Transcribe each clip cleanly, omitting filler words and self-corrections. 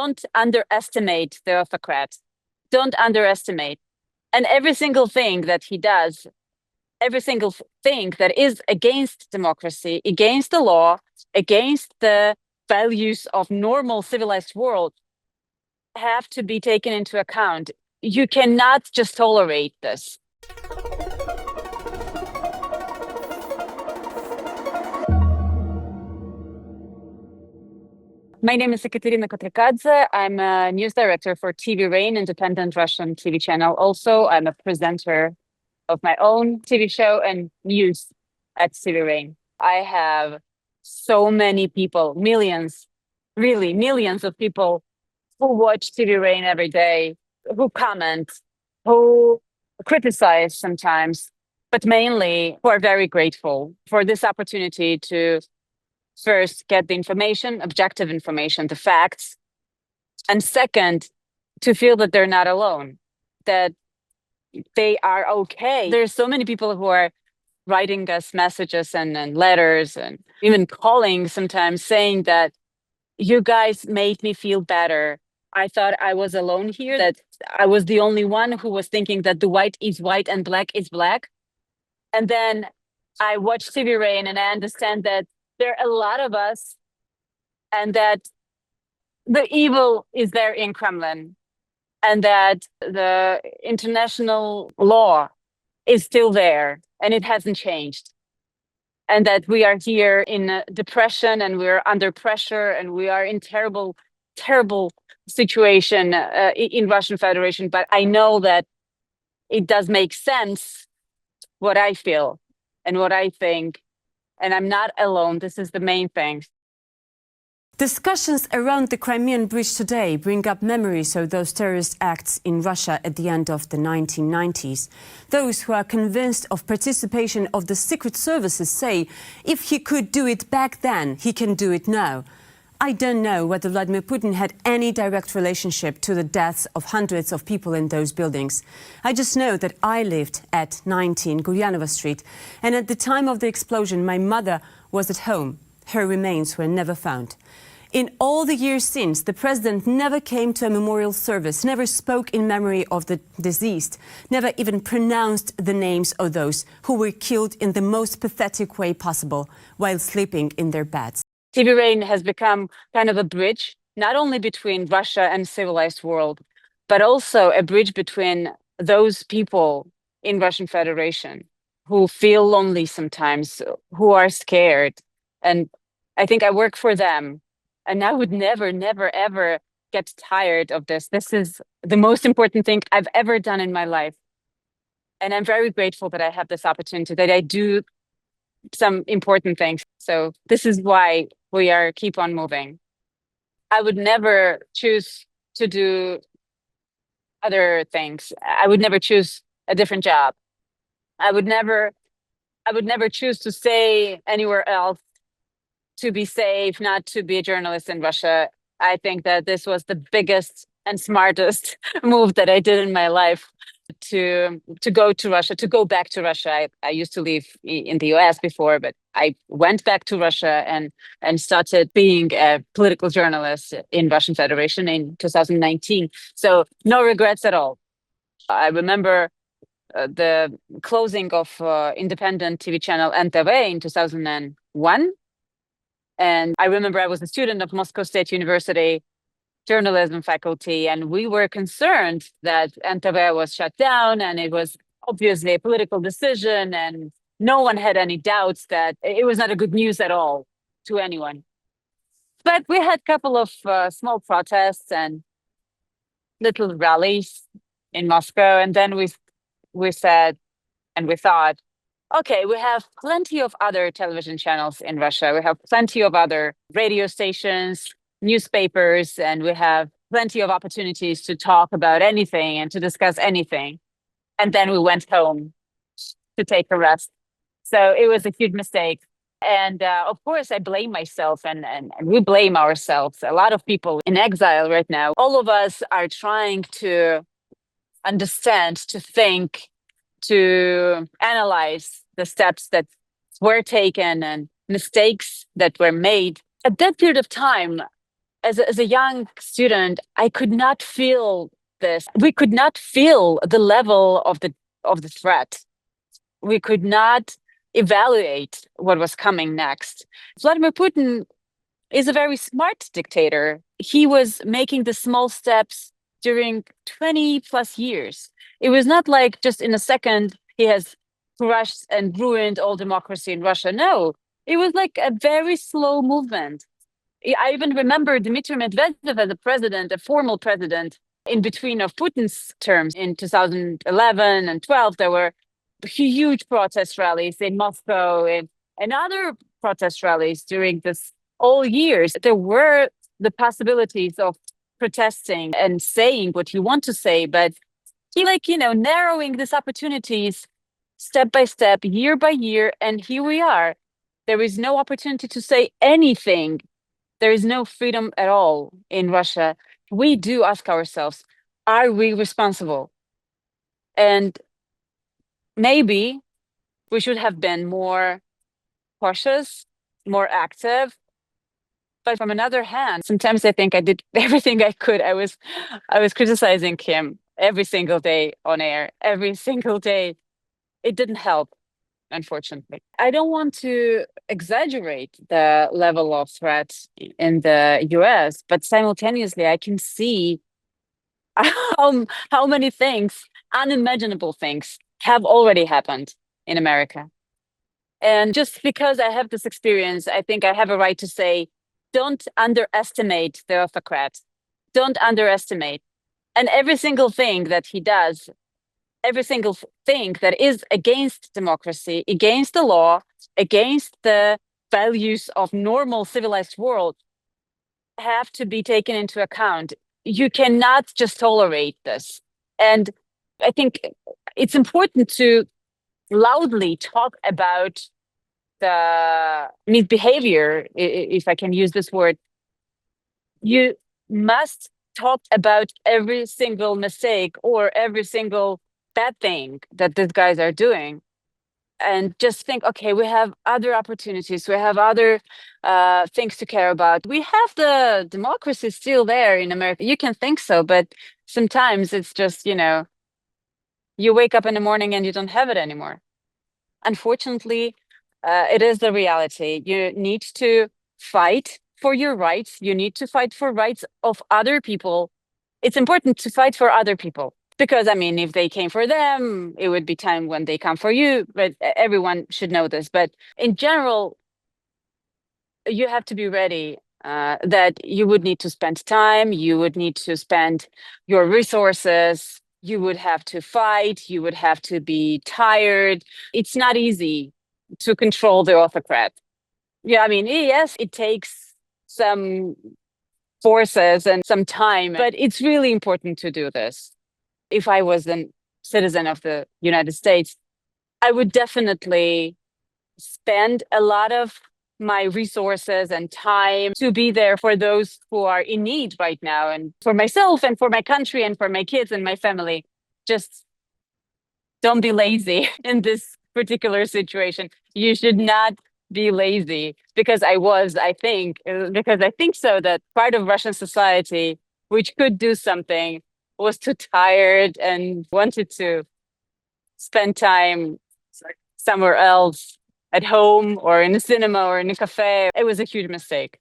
don't underestimate the Autocrat. Don't underestimate. And every single thing that he does, every single thing that is against democracy, against the law, against the values of normal civilized world, have to be taken into account. You cannot just tolerate this. My name is Ekaterina Kotrikadze. I'm a news director for TV Rain, independent Russian TV channel. Also, I'm a presenter of my own TV show and news at TV Rain. I have so many people, millions, really millions of people who watch TV Rain every day, who comment, who criticize sometimes, but mainly who are very grateful for this opportunity to first get the information, objective information, the facts, and second, to feel that they're not alone, that they are okay. There's so many people who are writing us messages and letters and even calling sometimes saying that you guys made me feel better. I thought I was alone here, that I was the only one who was thinking that the white is white and black is black. And then I watch TV Rain and I understand that there are a lot of us and that the evil is there in Kremlin and that the international law is still there and it hasn't changed. And that we are here in depression and we're under pressure and we are in terrible, terrible situation in Russian Federation. But I know that it does make sense what I feel and what I think. And I'm not alone. This is the main thing. Discussions around the Crimean Bridge today bring up memories of those terrorist acts in Russia at the end of the 1990s. Those who are convinced of participation of the secret services say if he could do it back then, he can do it now. I don't know whether Vladimir Putin had any direct relationship to the deaths of hundreds of people in those buildings. I just know that I lived at 19 Guryanova Street, and at the time of the explosion, my mother was at home. Her remains were never found. In all the years since, the president never came to a memorial service, never spoke in memory of the deceased, never even pronounced the names of those who were killed in the most pathetic way possible while sleeping in their beds. TV Rain has become kind of a bridge, not only between Russia and civilized world, but also a bridge between those people in Russian Federation who feel lonely sometimes, who are scared. And I think I work for them. And I would never, never, ever get tired of this. This is the most important thing I've ever done in my life. And I'm very grateful that I have this opportunity, that I do some important things. So this is why we are keep on moving. I would never choose to do other things. I would never choose a different job. I would never choose to stay anywhere else, to be safe, not to be a journalist in Russia. I think that this was the biggest and smartest move that I did in my life, to go to Russia, to go back to Russia. I used to live in the US before, but I went back to Russia and started being a political journalist in Russian Federation in 2019. So no regrets at all. I remember the closing of independent TV channel NTV in 2001. And I remember I was a student of Moscow State University journalism faculty, and we were concerned that NTV was shut down, and it was obviously a political decision, and no one had any doubts that it was not a good news at all to anyone. But we had a couple of small protests and little rallies in Moscow, and then we said, and we thought, okay, we have plenty of other television channels in Russia. We have plenty of other radio stations, newspapers, and we have plenty of opportunities to talk about anything and to discuss anything. And then we went home to take a rest. So it was a huge mistake. And of course, I blame myself and we blame ourselves. A lot of people in exile right now, all of us are trying to understand, to think, to analyze the steps that were taken and mistakes that were made. At that period of time, as a young student, I could not feel this. We could not feel the level of the threat. We could not evaluate what was coming next. Vladimir Putin is a very smart dictator. He was making the small steps during 20 plus years. It was not like just in a second he has crushed and ruined all democracy in Russia. No, it was like a very slow movement. I even remember Dmitry Medvedev as a president, a formal president, in between of Putin's terms in 2011 and 12. There were huge protest rallies in Moscow and other protest rallies during this all years. There were the possibilities of protesting and saying what you want to say, but he narrowing these opportunities step by step, year by year, and here we are. There is no opportunity to say anything. There is no freedom at all in Russia. We do ask ourselves, are we responsible? And maybe we should have been more cautious, more active. But from another hand, sometimes I think I did everything I could. I was criticizing him every single day on air, every single day. It didn't help, unfortunately. I don't want to exaggerate the level of threats in the US, but simultaneously I can see how many things, unimaginable things, have already happened in America. And just because I have this experience, I think I have a right to say, don't underestimate the Autocrat. Don't underestimate. And every single thing that he does, every single thing that is against democracy, against the law, against the values of normal civilized world, have to be taken into account. You cannot just tolerate this. And I think it's important to loudly talk about the misbehavior, if I can use this word. You must talk about every single mistake or every single bad thing that these guys are doing, and just think, okay, we have other opportunities, we have other things to care about. We have the democracy still there in America. You can think so, but sometimes it's just, you wake up in the morning and you don't have it anymore. Unfortunately, it is the reality. You need to fight for your rights. You need to fight for rights of other people. It's important to fight for other people because, if they came for them, it would be time when they come for you. But everyone should know this. But in general, you have to be ready that you would need to spend time. You would need to spend your resources. You would have to fight. You would have to be tired. It's not easy to control the autocrat. Yeah, yes, it takes some forces and some time, but it's really important to do this. If I was a citizen of the United States, I would definitely spend a lot of my resources and time to be there for those who are in need right now, and for myself and for my country and for my kids and my family. Just don't be lazy in this particular situation. You should not be lazy, because I think so, that part of Russian society which could do something was too tired and wanted to spend time somewhere else, at home or in a cinema or in a cafe. It was a huge mistake.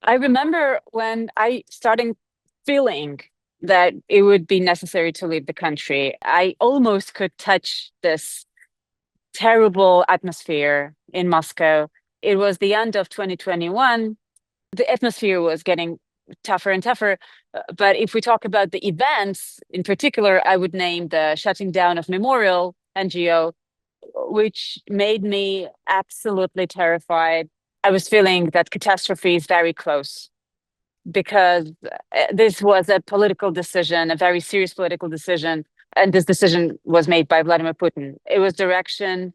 I remember when I started feeling that it would be necessary to leave the country, I almost could touch this terrible atmosphere in Moscow. It was the end of 2021. The atmosphere was getting tougher and tougher. But if we talk about the events in particular, I would name the shutting down of Memorial NGO, which made me absolutely terrified. I was feeling that catastrophe is very close, because this was a political decision, a very serious political decision. And this decision was made by Vladimir Putin. It was direction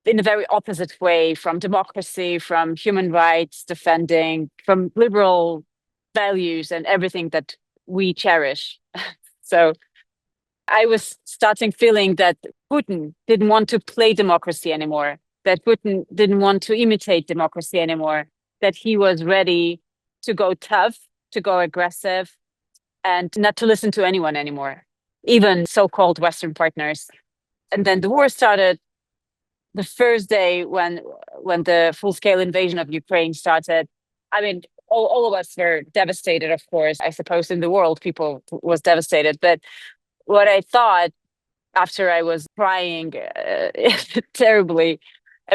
in a very opposite way from democracy, from human rights defending, from liberal values and everything that we cherish. So I was starting feeling that Putin didn't want to play democracy anymore, that Putin didn't want to imitate democracy anymore, that he was ready to go tough, to go aggressive, and not to listen to anyone anymore, even so-called Western partners. And then the war started. The first day when the full-scale invasion of Ukraine started, I mean, all of us were devastated, of course. I suppose in the world, people was devastated. But what I thought after I was crying terribly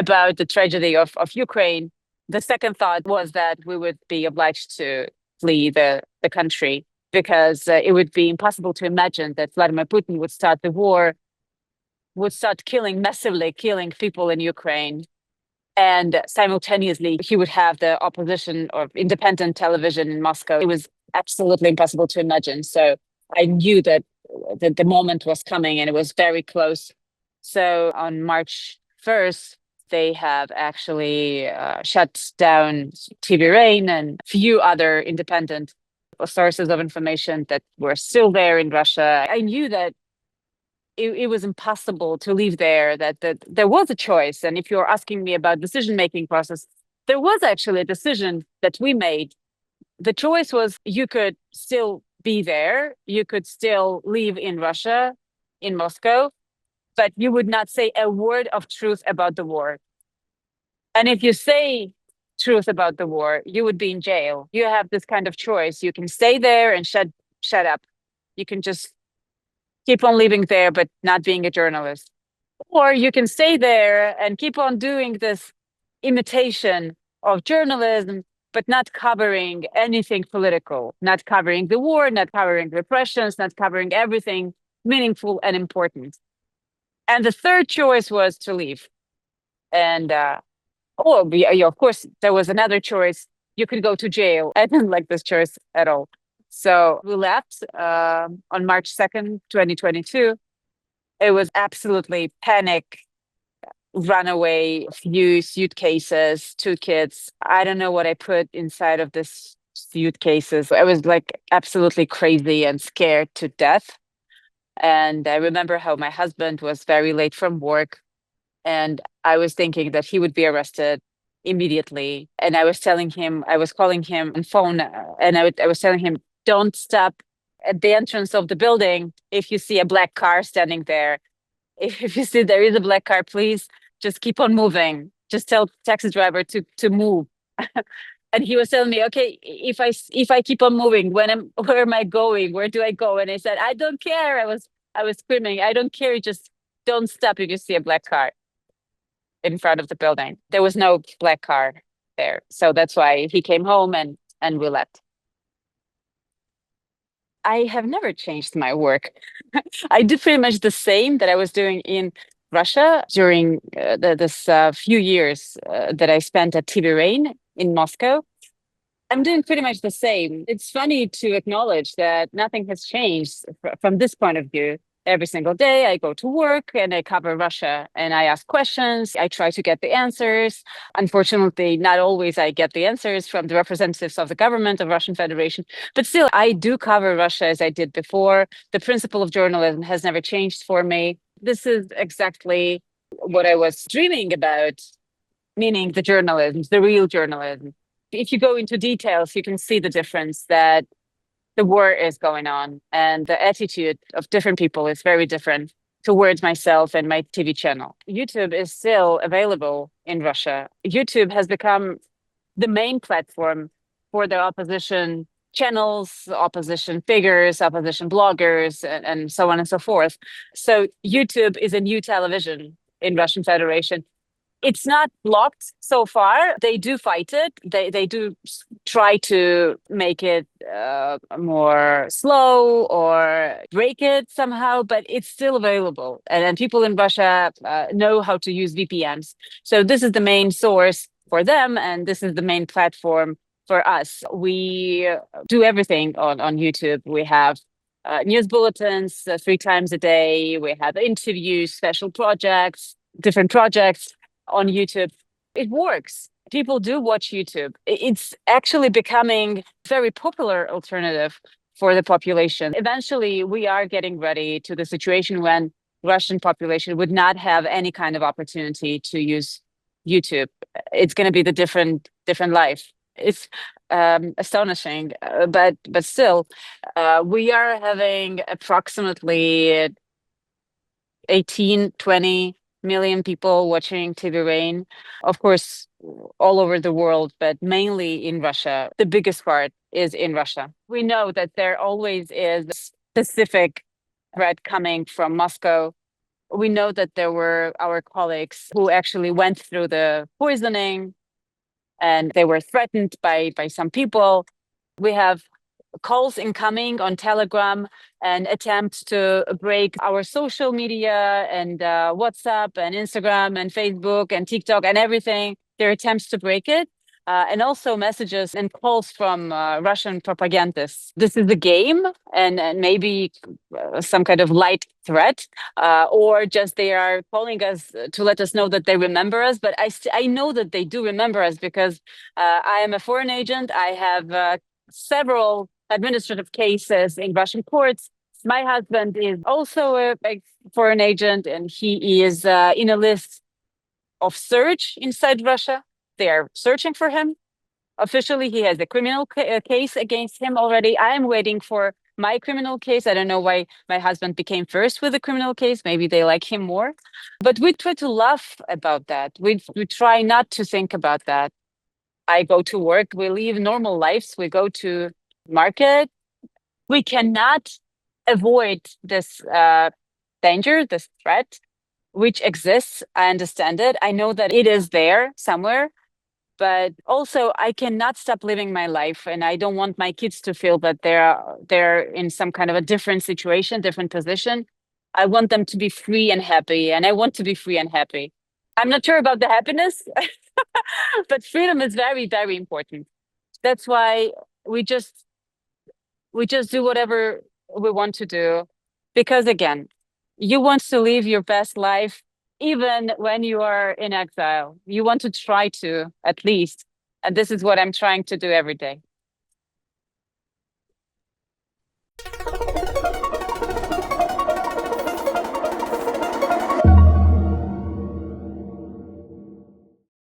about the tragedy of Ukraine, the second thought was that we would be obliged to flee the country because it would be impossible to imagine that Vladimir Putin would start the war, would start massively killing people in Ukraine. And simultaneously, he would have the opposition or independent television in Moscow. It was absolutely impossible to imagine. So I knew that the moment was coming and it was very close. So on March 1st, they have actually shut down TV Rain and a few other independent sources of information that were still there in Russia. I knew that it was impossible to leave there, that there was a choice. And if you're asking me about decision-making process, there was actually a decision that we made. The choice was you could still be there, you could still live in Russia, in Moscow, but you would not say a word of truth about the war. And if you say truth about the war, you would be in jail. You have this kind of choice. You can stay there and shut up. You can just keep on living there, but not being a journalist. Or you can stay there and keep on doing this imitation of journalism, but not covering anything political, not covering the war, not covering repressions, not covering everything meaningful and important. And the third choice was to leave. And, of course, there was another choice. You could go to jail. I didn't like this choice at all. So we left on March 2nd, 2022. It was absolutely panic, runaway, few suitcases, 2 kids. I don't know what I put inside of this suitcases. I was like absolutely crazy and scared to death. And I remember how my husband was very late from work. And I was thinking that he would be arrested immediately. And I was telling him, I was calling him on phone, and I was telling him, don't stop at the entrance of the building if you see a black car standing there. If you see there is a black car, please just keep on moving. Just tell taxi driver to move. And he was telling me, okay, if I keep on moving, where am I going? Where do I go? And I said, I don't care. I was screaming, I don't care. Just don't stop if you see a black car in front of the building. There was no black car there. So that's why he came home and we left. I have never changed my work. I did pretty much the same that I was doing in Russia during this few years that I spent at TV Rain in Moscow. I'm doing pretty much the same. It's funny to acknowledge that nothing has changed from this point of view. Every single day, I go to work and I cover Russia and I ask questions. I try to get the answers. Unfortunately, not always I get the answers from the representatives of the government of Russian Federation, but still I do cover Russia as I did before. The principle of journalism has never changed for me. This is exactly what I was dreaming about, meaning the journalism, the real journalism. If you go into details, you can see the difference that the war is going on and the attitude of different people is very different towards myself and my TV channel. YouTube is still available in Russia. YouTube has become the main platform for the opposition channels, opposition figures, opposition bloggers, and so on and so forth. So YouTube is a new television in Russian Federation. It's not blocked so far. They do fight it. They do try to make it more slow or break it somehow, but it's still available. And people in Russia know how to use VPNs. So this is the main source for them, and this is the main platform for us. We do everything on YouTube. We have news bulletins 3 times a day. We have interviews, special projects, different projects on YouTube. It works. People do watch YouTube. It's actually becoming a very popular alternative for the population. Eventually, we are getting ready to the situation when Russian population would not have any kind of opportunity to use YouTube. It's going to be the different life. it's astonishing. But still, we are having approximately 18, 20 million people watching TV Rain. Of course, all over the world, but mainly in Russia. The biggest part is in Russia. We know that there always is a specific threat coming from Moscow. We know that there were our colleagues who actually went through the poisoning and they were threatened by some people. We have calls incoming on Telegram and attempts to break our social media and WhatsApp and Instagram and Facebook and TikTok and everything. There are attempts to break it. And also messages and calls from Russian propagandists. This is the game, and maybe some kind of light threat, or just they are calling us to let us know that they remember us. But I know that they do remember us because I am a foreign agent. I have several administrative cases in Russian courts. My husband is also a foreign agent, and he is in a list of search inside Russia. They are searching for him. Officially, he has a criminal case against him already. I am waiting for my criminal case. I don't know why my husband became first with the criminal case. Maybe they like him more. But we try to laugh about that. We try not to think about that. I go to work. We live normal lives. We go to market. We cannot avoid this danger, this threat, which exists. I understand it. I know that it is there somewhere. But also, I cannot stop living my life, and I don't want my kids to feel that they're in some kind of a different situation, different position. I want them to be free and happy, and I want to be free and happy. I'm not sure about the happiness, but freedom is very, very important. That's why we just do whatever we want to do, because again, you want to live your best life even when you are in exile. You want to try to, at least. And this is what I'm trying to do every day.